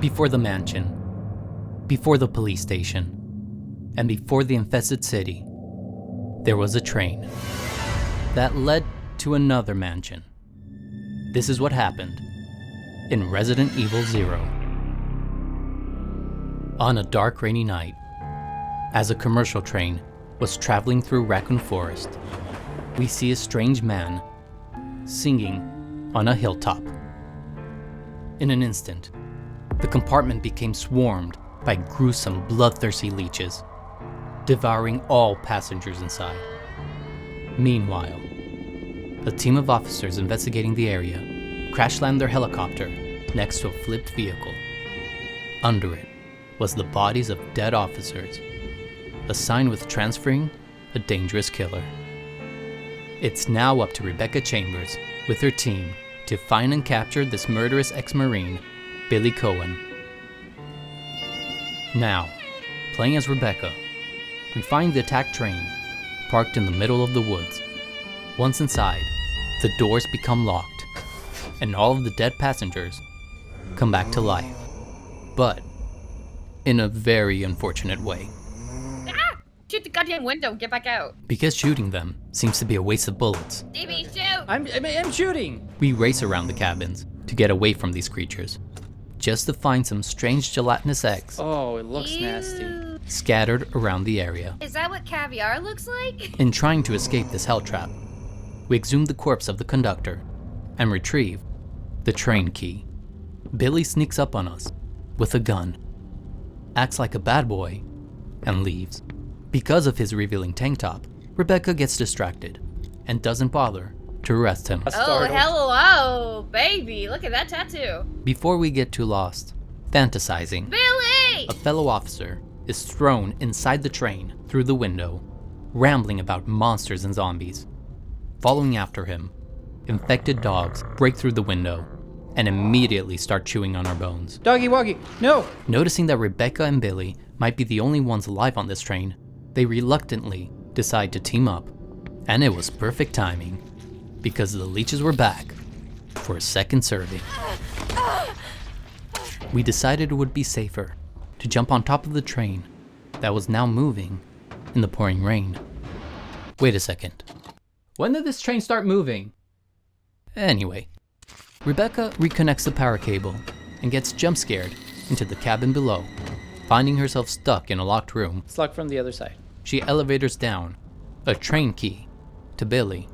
Before the mansion, before the police station, and before the infested city, there was a train that led to another mansion. This is what happened in Resident Evil 0. On a dark, rainy night, as a commercial train was traveling through Raccoon Forest, we see a strange man singing on a hilltop. In an instant, the compartment became swarmed by gruesome, bloodthirsty leeches, devouring all passengers inside. Meanwhile, a team of officers investigating the area crash-landed their helicopter next to a flipped vehicle. Under it was the bodies of dead officers, a sign with transferring a dangerous killer. It's now up to Rebecca Chambers with her team to find and capture this murderous ex-Marine, Billy Cohen. Now, playing as Rebecca, we find the attacked train parked in the middle of the woods. Once inside, the doors become locked, and all of the dead passengers come back to life. But in a very unfortunate way. Ah! Shoot the goddamn window, get back out. Because shooting them seems to be a waste of bullets. DB, shoot! I'm shooting! We race around the cabins to get away from these creatures, just to find some strange gelatinous eggs Oh, it looks Ew. nasty. scattered around the area. Is that what caviar looks like? In trying to escape this hell trap, we exhume the corpse of the conductor and retrieve the train key. Billy sneaks up on us with a gun, acts like a bad boy, and leaves. Because of his revealing tank top, Rebecca gets distracted and doesn't bother to arrest him. Oh, Startled. hello, baby. Look at that tattoo. Before we get too lost, fantasizing, Billy! a fellow officer is thrown inside the train through the window, rambling about monsters and zombies. Following after him, infected dogs break through the window and immediately start chewing on our bones. Doggy woggy, no! Noticing that Rebecca and Billy might be the only ones alive on this train, they reluctantly decide to team up. And it was perfect timing, because the leeches were back for a second serving. We decided it would be safer to jump on top of the train that was now moving in the pouring rain. Wait a second. When did this train start moving? Anyway, Rebecca reconnects the power cable and gets jump scared into the cabin below, finding herself stuck in a locked room. It's locked from the other side. She elevators down a train key to Billy.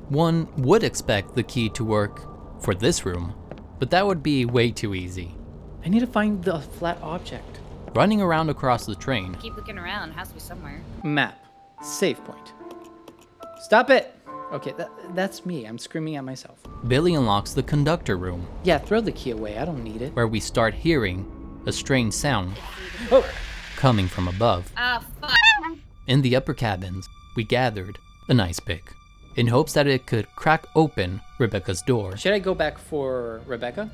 One would expect the key to work for this room, but that would be way too easy. I need to find the flat object. Running around across the train, Keep looking around. It has to be somewhere. Map. Save point. Stop it! Okay, that's me. I'm screaming at myself. Billy unlocks the conductor room, Yeah, throw the key away. I don't need it. where we start hearing a strange sound Oh! coming from above. Ah, fuck. In the upper cabins, we gathered an ice pick, in hopes that it could crack open Rebecca's door. Should I go back for Rebecca?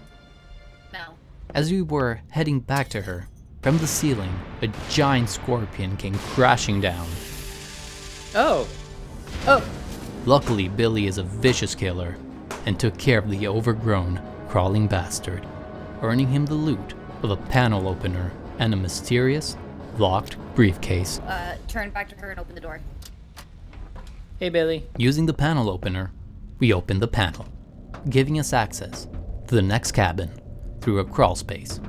No. As we were heading back to her, from the ceiling, a giant scorpion came crashing down. Oh! Oh! Luckily, Billy is a vicious killer and took care of the overgrown, crawling bastard, earning him the loot of a panel opener and a mysterious, locked briefcase. Turn back to her and open the door. Hey, Billy. Using the panel opener, we open the panel, giving us access to the next cabin through a crawl space.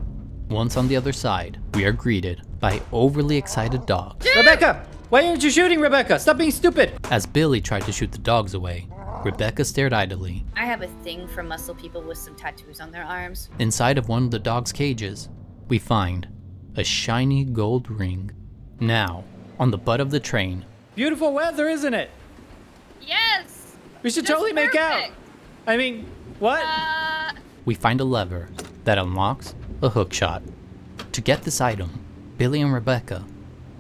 Once on the other side, we are greeted by overly excited dogs. Rebecca! Why aren't you shooting, Rebecca? Stop being stupid! As Billy tried to shoot the dogs away, Rebecca stared idly. I have a thing for muscle people with some tattoos on their arms. Inside of one of the dogs' cages, we find a shiny gold ring. Now, on the butt of the train, Beautiful weather, isn't it? Yes! We should That's totally make out! perfect. I mean, what? we find a lever that unlocks a hook shot. To get this item, Billy and Rebecca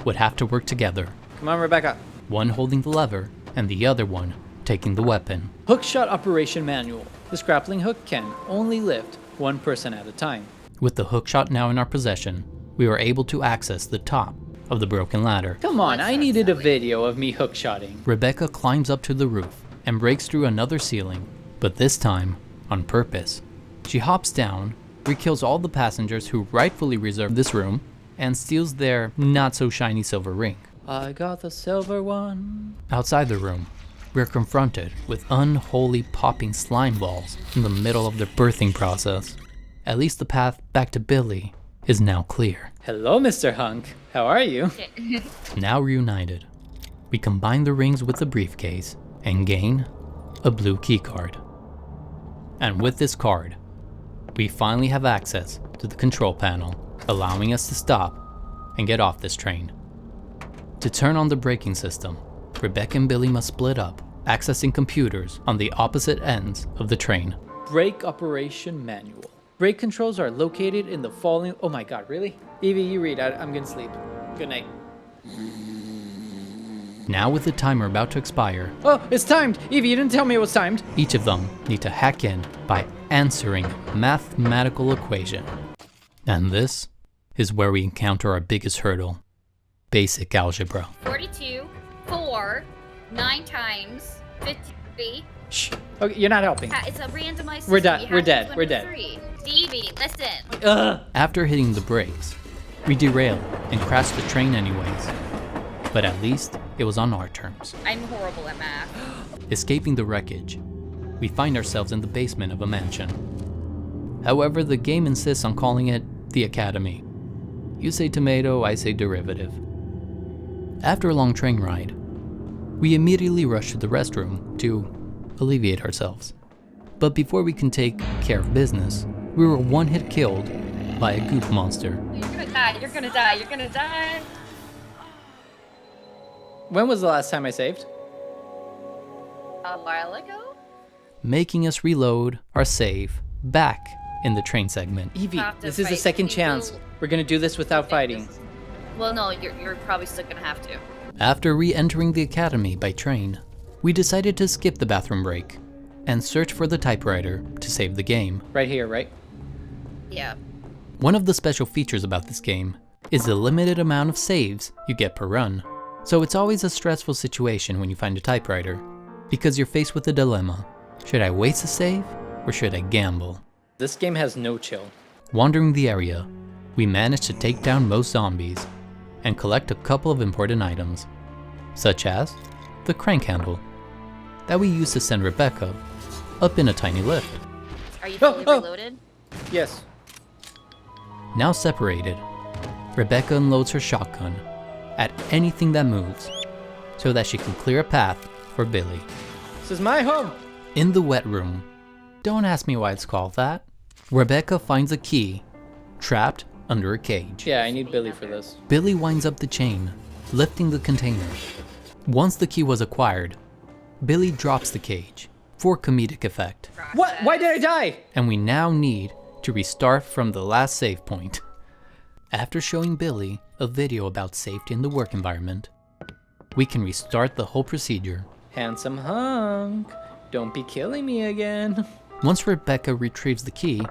would have to work together, Come on, Rebecca. one holding the lever and the other one taking the weapon. Hook shot operation manual. This grappling hook can only lift one person at a time. With the hook shot now in our possession, we were able to access the top of the broken ladder. Come on, That's I not needed a silly. video of me hook shotting. Rebecca climbs up to the roof and breaks through another ceiling, but this time on purpose. She hops down kills all the passengers who rightfully reserved this room and steals their not-so-shiny silver ring. I got the silver one. Outside the room, we're confronted with unholy popping slime balls in the middle of their birthing process. At least the path back to Billy is now clear. Hello, Mr. Hunk. How are you? Now reunited, we combine the rings with the briefcase and gain a blue keycard. And with this card, we finally have access to the control panel, allowing us to stop and get off this train. To turn on the braking system, Rebecca and Billy must split up, accessing computers on the opposite ends of the train. Brake operation manual. Brake controls are located in the following. Oh my god, really? Evie, you read. I'm gonna sleep. Good night. Now with the timer about to expire, Oh, it's timed! Evie, you didn't tell me it was timed. each of them need to hack in by answering a mathematical equation. And this is where we encounter our biggest hurdle: basic algebra. 42, 4, 9 times 53. Shh. Okay, you're not helping. It's a randomized We're system. done. You We're have to dead. choose We're one of dead. 3. Stevie, listen. Ugh. After hitting the brakes, we derail and crash the train anyways. But at least it was on our terms. I'm horrible at math. Escaping the wreckage, we find ourselves in the basement of a mansion. However, the game insists on calling it the Academy. You say tomato, I say derivative. After a long train ride, we immediately rush to the restroom to alleviate ourselves. But before we can take care of business, we were one-hit killed by a goop monster. You're gonna die, you're gonna die, you're gonna die. When was the last time I saved? A while ago? Making us reload our save back in the train segment. Evie, Have to this is a fight. second We chance. will- We're gonna do this without fighting. Well, no, you're probably still gonna have to. After re-entering the academy by train, we decided to skip the bathroom break and search for the typewriter to save the game. Right here, right? Yeah. One of the special features about this game is the limited amount of saves you get per run. So it's always a stressful situation when you find a typewriter, because you're faced with a dilemma. Should I waste a save or should I gamble? This game has no chill. Wandering the area, we managed to take down most zombies and collect a couple of important items, such as the crank handle that we used to send Rebecca up in a tiny lift. Are you fully reloaded? Yes. Now separated, Rebecca unloads her shotgun at anything that moves so that she can clear a path for Billy. This is my home. In the wet room, don't ask me why it's called that, Rebecca finds a key trapped under a cage. Yeah, I need Billy for this. Billy winds up the chain, lifting the container. Once the key was acquired, Billy drops the cage for comedic effect. What? Why did I die? And we now need to restart from the last save point. After showing Billy a video about safety in the work environment, we can restart the whole procedure. Handsome hunk. Don't be killing me again. Once Rebecca retrieves the key,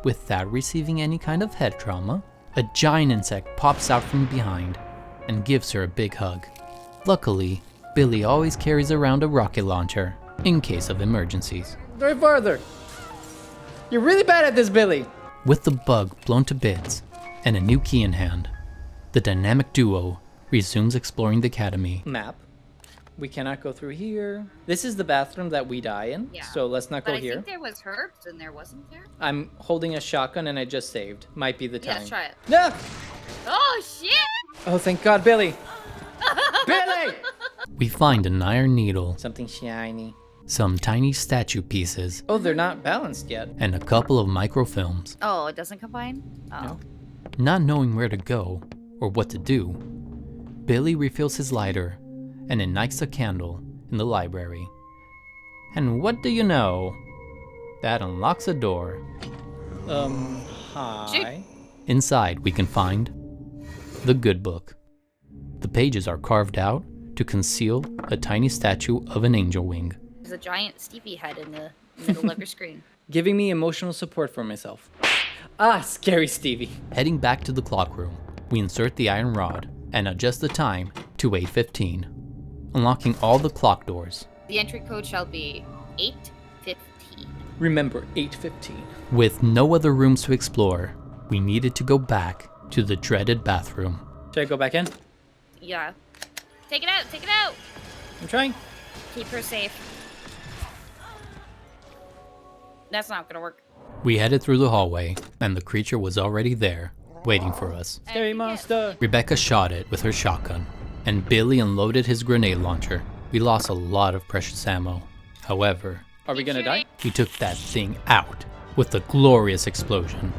without receiving any kind of head trauma, a giant insect pops out from behind and gives her a big hug. Luckily, Billy always carries around a rocket launcher in case of emergencies. Drive farther. You're really bad at this, Billy. With the bug blown to bits and a new key in hand, the dynamic duo resumes exploring the academy. Map. We cannot go through here. This is the bathroom that we die in, Yeah. so let's not But go I here. think there was herbs and there wasn't there? I'm holding a shotgun and I just saved. Might be the time. Yeah, try it. No! Oh, shit! Oh, thank God, Billy. Billy! We find an iron needle, Something shiny. some tiny statue pieces, Oh, they're not balanced yet. and a couple of microfilms. Oh, it doesn't combine? Oh. No. Not knowing where to go or what to do, Billy refills his lighter and ignites a candle in the library. And what do you know? That unlocks a door. Hi. Inside, we can find the good book. The pages are carved out to conceal a tiny statue of an angel wing. There's a giant Stevie head in the middle of your screen. Giving me emotional support for myself. Ah, scary Stevie. Heading back to the clock room, we insert the iron rod and adjust the time to 8:15, unlocking all the clock doors. The entry code shall be 8:15. Remember, 8:15. With no other rooms to explore, we needed to go back to the dreaded bathroom. Should I go back in? Yeah. Take it out! Take it out! I'm trying. Keep her safe. That's not gonna work. We headed through the hallway, and the creature was already there, waiting for us. Scary monster. Rebecca shot it with her shotgun, and Billy unloaded his grenade launcher. We lost a lot of precious ammo. However, Are we gonna die? we took that thing out with a glorious explosion.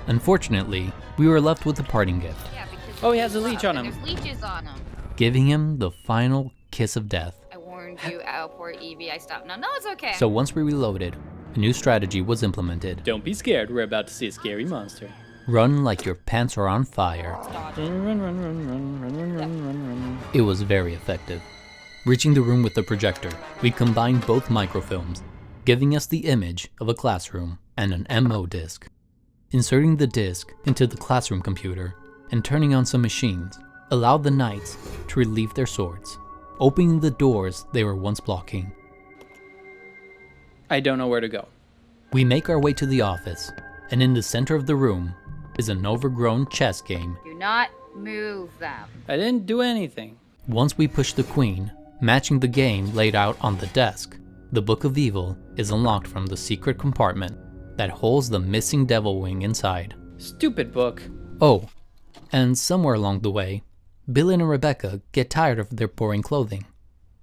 Unfortunately, we were left with a parting gift, Yeah, because Oh, he has a leech on him. there's leeches on him. giving him the final kiss of death. I warned you, ow, poor Evie. I stopped. No, it's okay. So once we reloaded, a new strategy was implemented. Don't be scared. We're about to see a scary monster. Run like your pants are on fire. Dodge. Run. It was very effective. Reaching the room with the projector, we combined both microfilms, giving us the image of a classroom and an MO disc. Inserting the disc into the classroom computer and turning on some machines allowed the knights to relieve their swords, opening the doors they were once blocking. I don't know where to go. We make our way to the office, and in the center of the room is an overgrown chess game. Do not move them. I didn't do anything. Once we push the queen, matching the game laid out on the desk, the Book of Evil is unlocked from the secret compartment that holds the missing devil wing inside. Stupid book. Oh, and somewhere along the way, Billy and Rebecca get tired of their boring clothing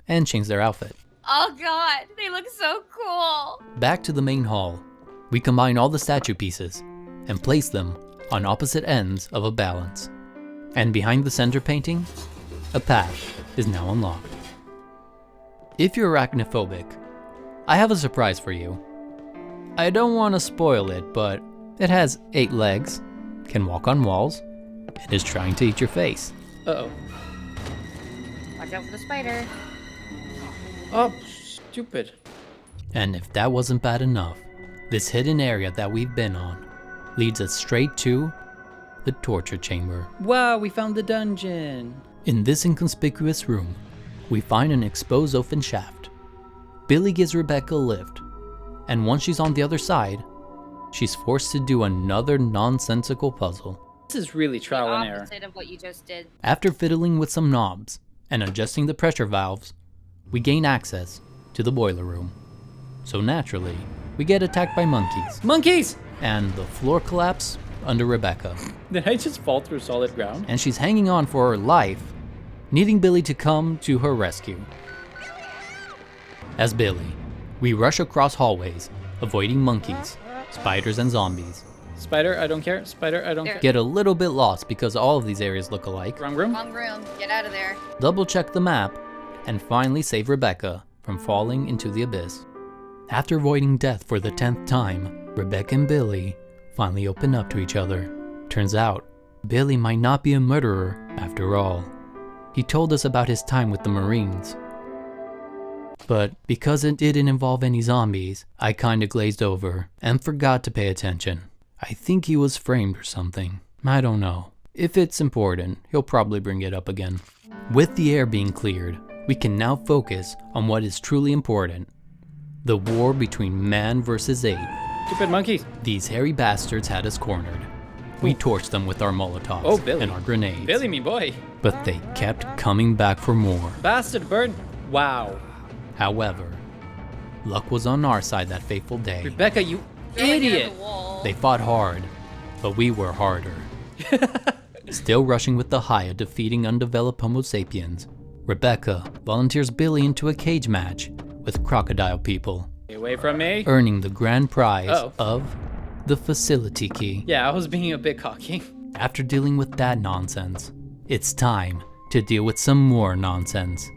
and change their outfit. Oh god, they look so cool. Back to the main hall, we combine all the statue pieces and place them on opposite ends of a balance. And behind the center painting, a path is now unlocked. If you're arachnophobic, I have a surprise for you. I don't want to spoil it, but it has 8 legs, can walk on walls, and is trying to eat your face. Uh-oh. Watch out for the spider. Oh, stupid. And if that wasn't bad enough, this hidden area that we've been on leads us straight to the torture chamber. Wow, we found the dungeon. In this inconspicuous room, we find an exposed open shaft. Billy gives Rebecca a lift, and once she's on the other side, she's forced to do another nonsensical puzzle. This is really trial and error. Opposite of what you just did. After fiddling with some knobs and adjusting the pressure valves, we gain access to the boiler room. So naturally, we get attacked by monkeys, Monkeys! and the floor collapses under Rebecca, Did I just fall through solid ground? and she's hanging on for her life, needing Billy to come to her rescue. As Billy, we rush across hallways, avoiding monkeys, spiders, and zombies. Spider, I don't care. Spider, I don't care. Get a little bit lost because all of these areas look alike, Wrong room? Wrong room. Get out of there. double check the map, and finally save Rebecca from falling into the abyss. After avoiding death for the 10th time, Rebecca and Billy finally open up to each other. Turns out, Billy might not be a murderer after all. He told us about his time with the Marines. But because it didn't involve any zombies, I kinda glazed over and forgot to pay attention. I think he was framed or something. I don't know. If it's important, he'll probably bring it up again. With the air being cleared, we can now focus on what is truly important. The war between man versus ape. Stupid monkeys. These hairy bastards had us cornered. We torched them with our Molotovs Oh, Billy. and our grenades. Billy, me boy. But they kept coming back for more. Bastard bird. Wow. However, luck was on our side that fateful day. Rebecca, you Throwing it at idiot. the wall. They fought hard, but we were harder. Still rushing with the high of defeating undeveloped Homo sapiens, Rebecca volunteers Billy into a cage match with crocodile people, Stay away from me. earning the grand prize Oh. of the facility key. Yeah, I was being a bit cocky. After dealing with that nonsense, it's time to deal with some more nonsense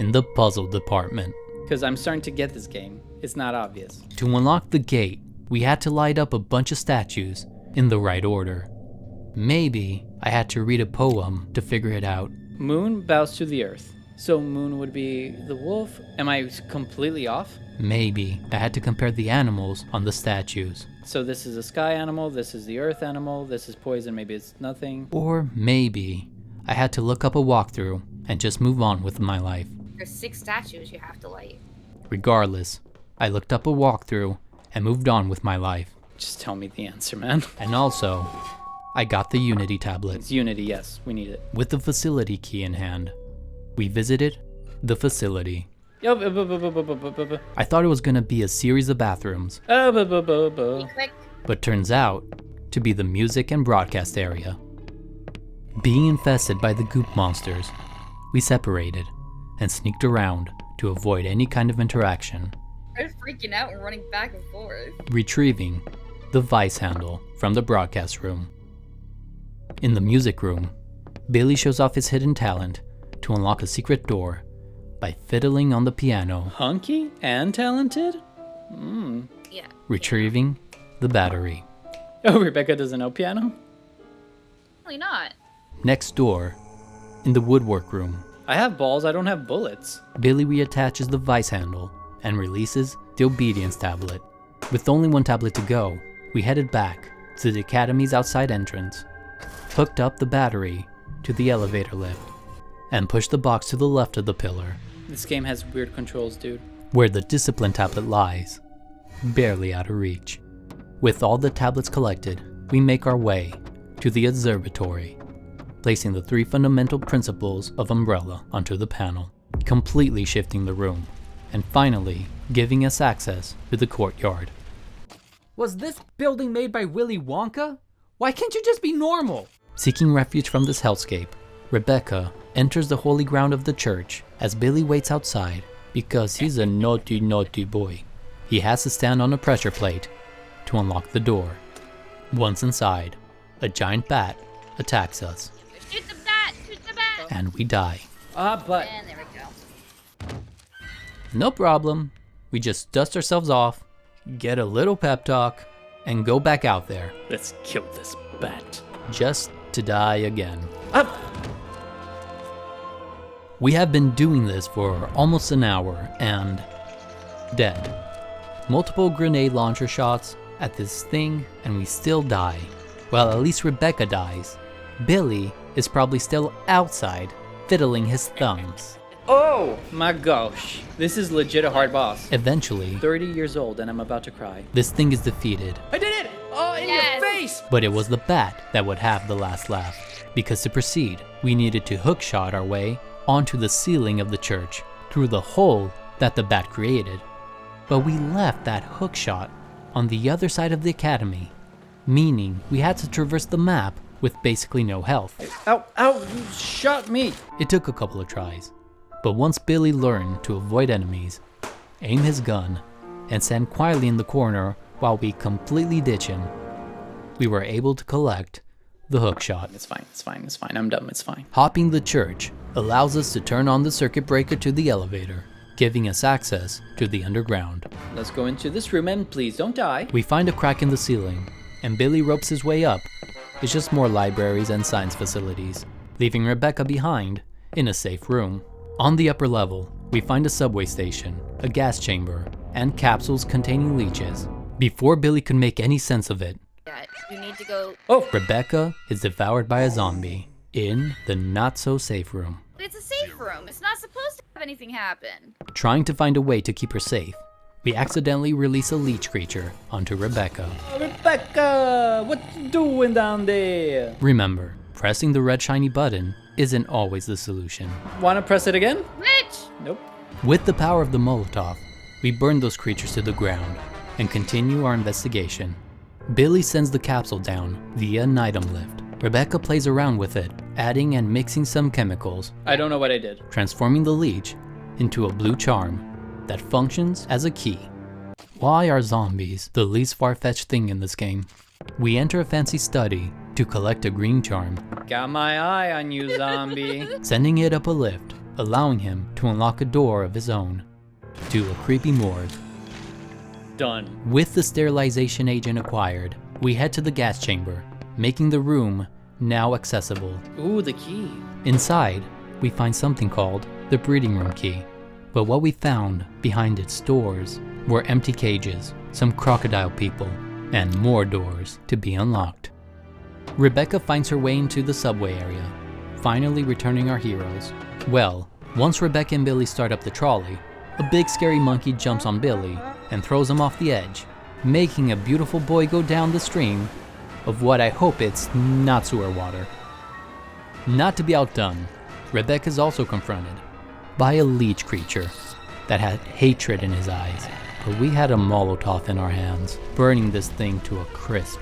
in the puzzle department. Because I'm starting to get this game. It's not obvious. To unlock the gate, we had to light up a bunch of statues in the right order. Maybe I had to read a poem to figure it out. Moon bows to the earth. So moon would be the wolf? Am I completely off? Maybe I had to compare the animals on the statues. So this is a sky animal, this is the earth animal, this is poison, maybe it's nothing. Or maybe I had to look up a walkthrough and just move on with my life. There's 6 statues you have to light. Regardless, I looked up a walkthrough and moved on with my life. Just tell me the answer, man. And also, I got the Unity tablet. It's Unity, yes, we need it. With the facility key in hand, we visited the facility. Yo, I thought it was gonna be a series of bathrooms, Be quick. but turns out to be the music and broadcast area. Being infested by the goop monsters, we separated and sneaked around to avoid any kind of interaction, I'm freaking out and running back and forth. retrieving the vice handle from the broadcast room. In the music room, Billy shows off his hidden talent to unlock a secret door by fiddling on the piano, Hunky and talented? Yeah. retrieving the battery. Oh, Rebecca doesn't know piano? Really not. Next door, in the woodwork room, I have balls, I don't have bullets. Billy reattaches the vice handle and releases the obedience tablet. With only one tablet to go, we headed back to the academy's outside entrance, hooked up the battery to the elevator lift, and pushed the box to the left of the pillar, This game has weird controls, dude. where the discipline tablet lies, barely out of reach. With all the tablets collected, we make our way to the observatory, placing the 3 fundamental principles of Umbrella onto the panel, completely shifting the room, and finally giving us access to the courtyard. Was this building made by Willy Wonka? Why can't you just be normal? Seeking refuge from this hellscape, Rebecca enters the holy ground of the church as Billy waits outside because he's a naughty, naughty boy. He has to stand on a pressure plate to unlock the door. Once inside, a giant bat attacks us, Shoot the bat! Shoot the bat! and we die. But And there we go. No problem. We just dust ourselves off, get a little pep talk, and go back out there, let's kill this bat. just to die again. Up! We have been doing this for almost an hour and dead. Multiple grenade launcher shots at this thing and we still die. Well, at least Rebecca dies. Billy is probably still outside fiddling his thumbs. Oh my gosh. This is legit a hard boss. Eventually, 30 years old and I'm about to cry. this thing is defeated, I did it! Oh, in Yes. your face! but it was the bat that would have the last laugh. Because to proceed, we needed to hookshot our way onto the ceiling of the church through the hole that the bat created. But we left that hookshot on the other side of the academy, meaning we had to traverse the map with basically no health. Ow, ow, you shot me! It took a couple of tries, but once Billy learned to avoid enemies, aim his gun, and stand quietly in the corner while we completely ditch him, we were able to collect the hookshot. It's fine, it's fine, it's fine. I'm dumb, it's fine. Hopping the church allows us to turn on the circuit breaker to the elevator, giving us access to the underground. Let's go into this room and please don't die. We find a crack in the ceiling, and Billy ropes his way up. It's just more libraries and science facilities, leaving Rebecca behind in a safe room. On the upper level, we find a subway station, a gas chamber, and capsules containing leeches. Before Billy could make any sense of it, Yeah, you need to go. Oh, Rebecca is devoured by a zombie in the not-so-safe room. It's a safe room. It's not supposed to have anything happen. Trying to find a way to keep her safe, we accidentally release a leech creature onto Rebecca. Rebecca, what you doing down there? Remember, pressing the red shiny button isn't always the solution. Wanna press it again? Rich! Nope. With the power of the Molotov, we burn those creatures to the ground and continue our investigation. Billy sends the capsule down via an item lift. Rebecca plays around with it, adding and mixing some chemicals, I don't know what I did. transforming the leech into a blue charm that functions as a key. Why are zombies the least far-fetched thing in this game? We enter a fancy study to collect a green charm, Got my eye on you, zombie. sending it up a lift, allowing him to unlock a door of his own to a creepy morgue. Done. With the sterilization agent acquired, we head to the gas chamber, making the room now accessible. Ooh, the key. Inside, we find something called the breeding room key, but what we found behind its doors were empty cages, some crocodile people, and more doors to be unlocked. Rebecca finds her way into the subway area, finally returning our heroes. Well, once Rebecca and Billy start up the trolley, a big scary monkey jumps on Billy and throws him off the edge, making a beautiful boy go down the stream of what I hope it's not sewer water. Not to be outdone, Rebecca's also confronted by a leech creature that had hatred in his eyes, but we had a Molotov in our hands, burning this thing to a crisp.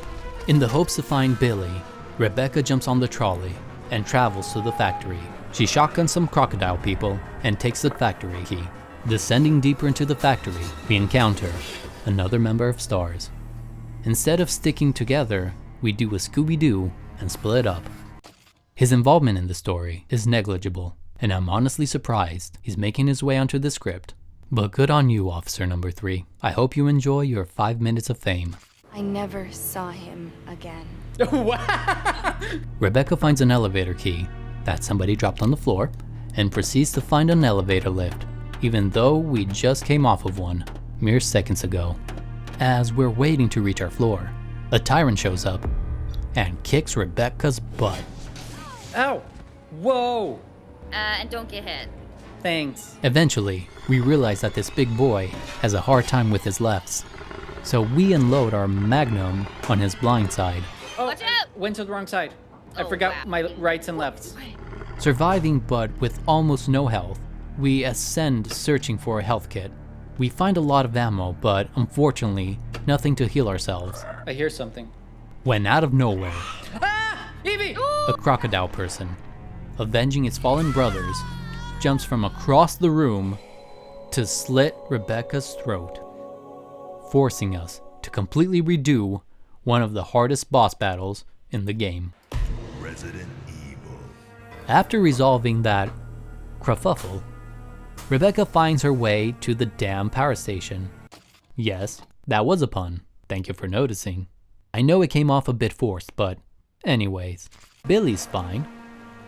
In the hopes to find Billy, Rebecca jumps on the trolley and travels to the factory. She shotguns some crocodile people and takes the factory key. Descending deeper into the factory, we encounter another member of STARS. Instead of sticking together, we do a Scooby-Doo and split up. His involvement in the story is negligible, and I'm honestly surprised he's making his way onto the script. But good on you, Officer Number 3. I hope you enjoy your 5 minutes of fame. I never saw him again. Rebecca finds an elevator key that somebody dropped on the floor and proceeds to find an elevator lift, even though we just came off of one mere seconds ago. As we're waiting to reach our floor, a tyrant shows up and kicks Rebecca's butt. Ow! Whoa! And don't get hit. Thanks. Eventually, we realize that this big boy has a hard time with his lefts, so we unload our magnum on his blind side. Oh, Watch out! I went to the wrong side. I Oh, forgot crap. my rights and lefts. Surviving but with almost no health, we ascend searching for a health kit. We find a lot of ammo, but unfortunately, nothing to heal ourselves. I hear something. When out of nowhere, Ah! Evie! a crocodile person, avenging its fallen brothers, jumps from across the room to slit Rebecca's throat, forcing us to completely redo one of the hardest boss battles in the game. Resident Evil. After resolving that kerfuffle, Rebecca finds her way to the damn power station. Yes, that was a pun. Thank you for noticing. I know it came off a bit forced, but anyways, Billy's fine.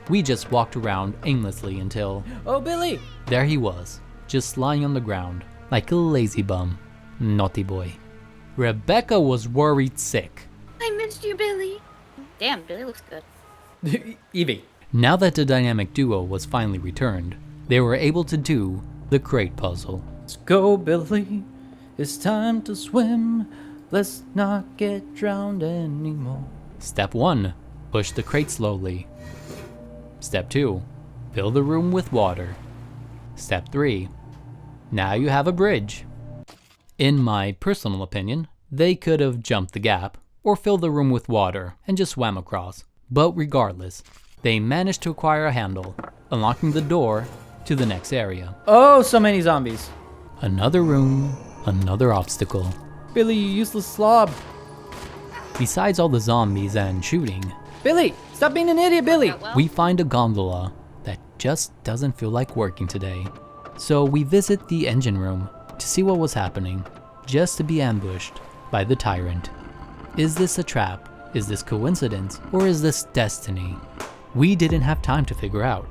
We just walked around aimlessly until Oh, Billy! there he was, just lying on the ground, like a lazy bum. Naughty boy. Rebecca was worried sick. I missed you, Billy. Damn, Billy looks good. Evie. Now that the dynamic duo was finally returned, they were able to do the crate puzzle. Let's go, Billy. It's time to swim. Let's not get drowned anymore. Step 1. Push the crate slowly. Step 2. Fill the room with water. Step 3. Now you have a bridge. In my personal opinion, they could have jumped the gap or filled the room with water and just swam across. But regardless, they managed to acquire a handle, unlocking the door to the next area. Oh, so many zombies. Another room, another obstacle. Billy, you useless slob. Besides all the zombies and shooting, Billy, stop being an idiot, Billy. Yeah, well, we find a gondola that just doesn't feel like working today. So we visit the engine room to see what was happening, just to be ambushed by the tyrant. Is this a trap? Is this coincidence? Or is this destiny? We didn't have time to figure out,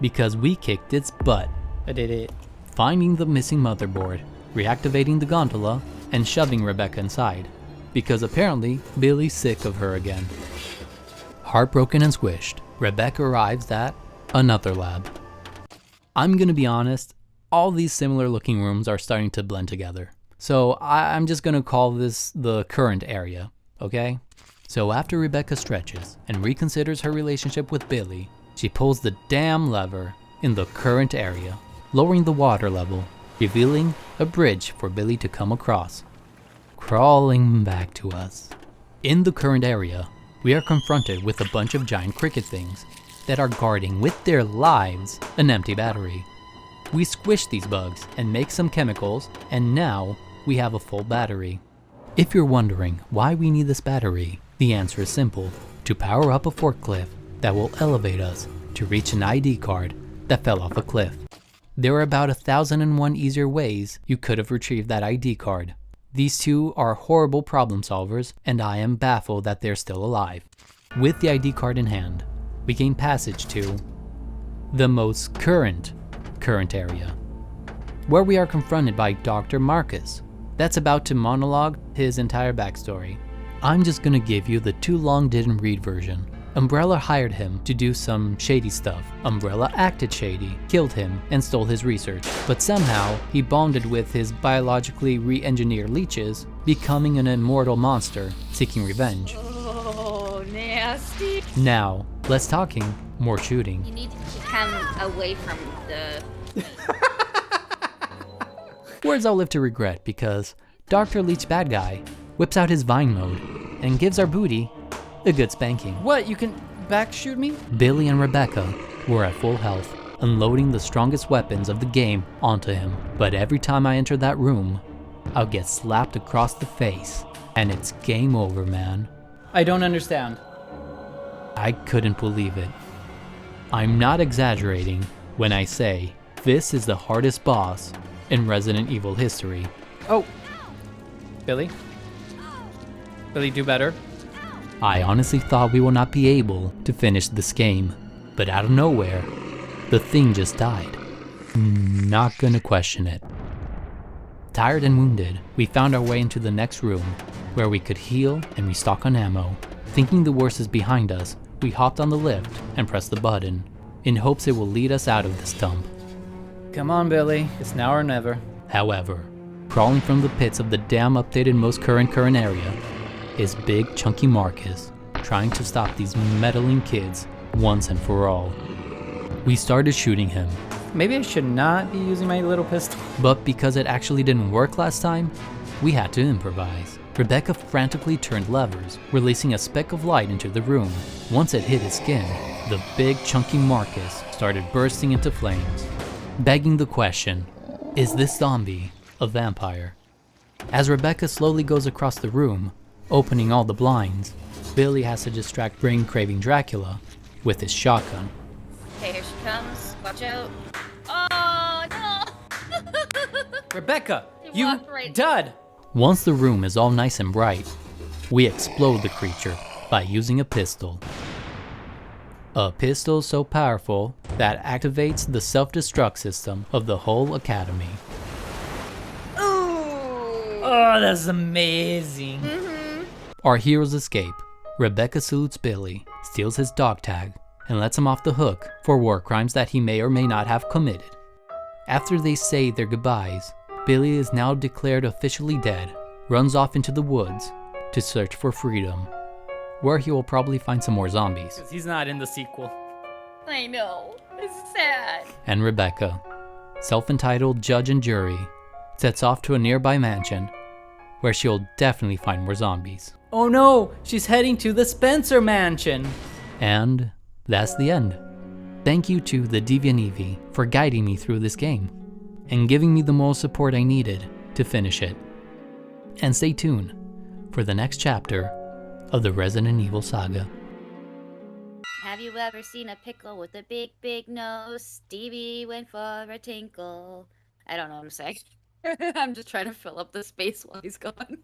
because we kicked its butt. I did it. Finding the missing motherboard, reactivating the gondola, and shoving Rebecca inside, because apparently Billy's sick of her again. Heartbroken and squished, Rebecca arrives at another lab. I'm gonna be honest, all these similar looking rooms are starting to blend together. So I'm just gonna call this the current area, okay? So after Rebecca stretches and reconsiders her relationship with Billy, she pulls the damn lever in the current area, lowering the water level, revealing a bridge for Billy to come across, crawling back to us. In the current area, we are confronted with a bunch of giant cricket things that are guarding with their lives an empty battery. We squish these bugs and make some chemicals, and now we have a full battery. If you're wondering why we need this battery, the answer is simple: to power up a forklift that will elevate us to reach an ID card that fell off a cliff. There are about 1,001 easier ways you could have retrieved that ID card. These two are horrible problem solvers, and I am baffled that they're still alive. With the ID card in hand, we gain passage to the most current area, where we are confronted by Dr. Marcus, that's about to monologue his entire backstory. I'm just gonna give you the too long didn't read version, Umbrella hired him to do some shady stuff. Umbrella acted shady, killed him, and stole his research. But somehow, he bonded with his biologically re-engineered leeches, becoming an immortal monster, seeking revenge. Oh, nasty. Now, less talking, more shooting. You need to come away from the... Words I'll live to regret because Dr. Leech Bad Guy whips out his vine mode and gives our booty a good spanking. What? You can back shoot me? Billy and Rebecca were at full health, unloading the strongest weapons of the game onto him. But every time I enter that room, I'll get slapped across the face, and it's game over, man. I don't understand. I couldn't believe it. I'm not exaggerating when I say this is the hardest boss in Resident Evil history. Oh. Billy? Billy, do better. I honestly thought we would not be able to finish this game, but out of nowhere, the thing just died. Not gonna question it. Tired and wounded, we found our way into the next room, where we could heal and restock on ammo. Thinking the worst is behind us, we hopped on the lift and pressed the button, in hopes it will lead us out of this dump. Come on, Billy. It's now or never. However, crawling from the pits of the damn updated most current area is Big Chunky Marcus, trying to stop these meddling kids once and for all. We started shooting him, Maybe I should not be using my little pistol. but because it actually didn't work last time, we had to improvise. Rebecca frantically turned levers, releasing a speck of light into the room. Once it hit his skin, the Big Chunky Marcus started bursting into flames, begging the question, is this zombie a vampire? As Rebecca slowly goes across the room, opening all the blinds, Billy has to distract brain-craving Dracula with his shotgun. Okay, here she comes. Watch out. Oh, no! Rebecca, He you walked right- dud! Once the room is all nice and bright, we explode the creature by using a pistol. A pistol so powerful that activates the self-destruct system of the whole academy. Oh, that's amazing. Our heroes escape. Rebecca salutes Billy, steals his dog tag, and lets him off the hook for war crimes that he may or may not have committed. After they say their goodbyes, Billy is now declared officially dead, runs off into the woods to search for freedom, where he will probably find some more zombies. 'Cause he's not in the sequel. I know. It's sad. And Rebecca, self-entitled judge and jury, sets off to a nearby mansion where she'll definitely find more zombies. Oh no, she's heading to the Spencer Mansion. And that's the end. Thank you to the Deviant Eevee for guiding me through this game and giving me the moral support I needed to finish it. And stay tuned for the next chapter of the Resident Evil saga. Have you ever seen a pickle with a big, big nose? Stevie went for a tinkle. I don't know what I'm saying. I'm just trying to fill up the space while he's gone.